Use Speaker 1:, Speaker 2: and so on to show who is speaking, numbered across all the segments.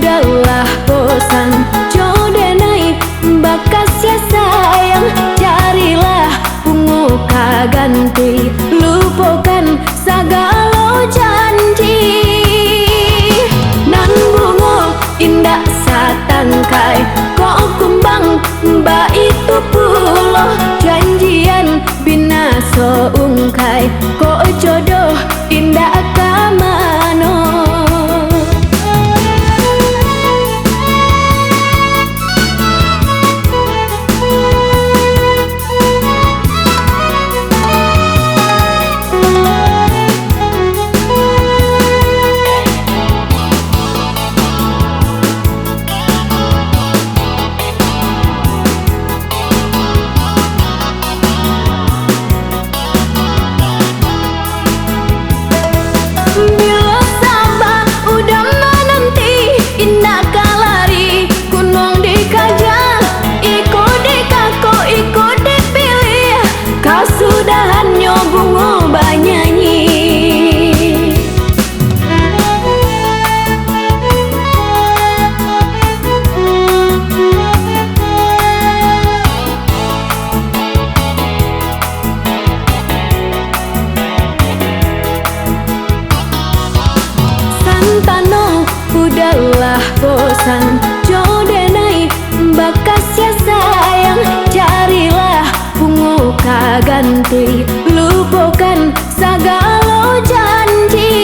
Speaker 1: udahlah bosan jodenai bakas ya sayang, carilah bunga ganti, lupakan segala janji. Nan bunga indah satangkai, kok kumbang mbak itu puloh, janjian bina seungkai, kok jodoh indah kamano. Sudahannya bunga bernyanyi, santano udahlah bosan jodenai bakas ya sayang, carilah bunga ganti, lupakan segala janji.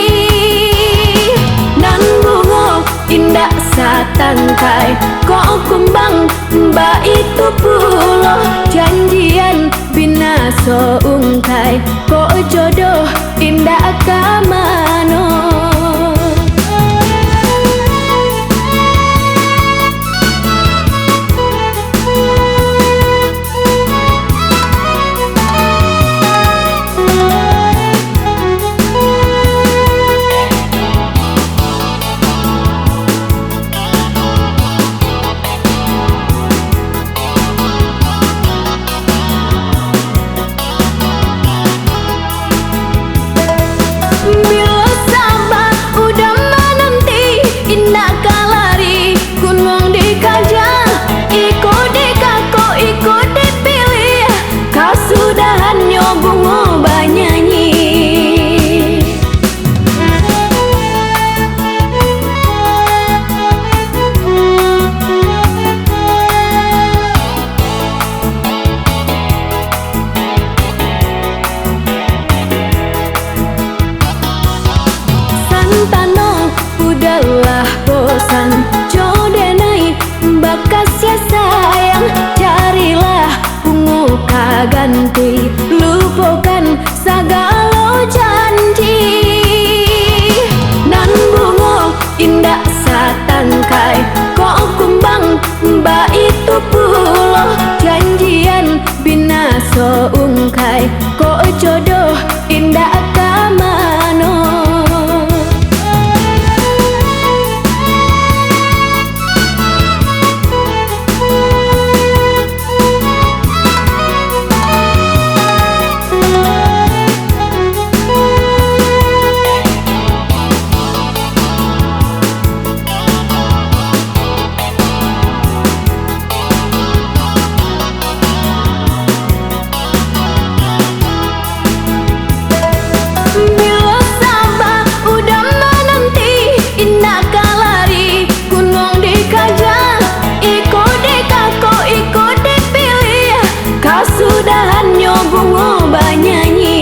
Speaker 1: Nan bunga indah satangkai, kok kumbang mbak itu puloh, janjian bina seungkai, kok jodoh indah kamano. Sudahannya bunga bernyanyi, santano udahlah bosan jodenai bakas ya sayang, carilah bunga ganti, lupakan segala janji. Nan bunga indah satangkai, kok kumbang mbak itu puloh, janjian bina seungkai, kok jodoh indah kamano. Sudahannya bunga bernyanyi,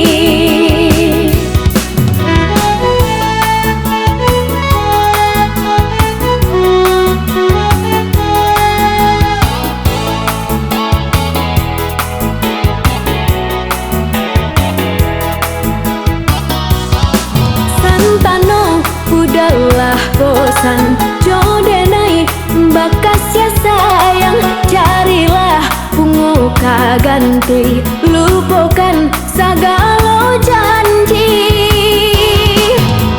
Speaker 1: santano udahlah bosan jodenai bakas ya sayang, carilah bunga ganti, lupakan segala janji.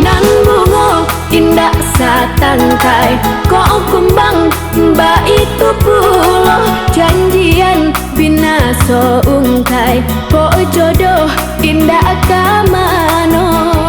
Speaker 1: Nan bunga indah satangkai, kok kumbang mbak itu puloh, janjian bina seungkai, kok jodoh indah kamano.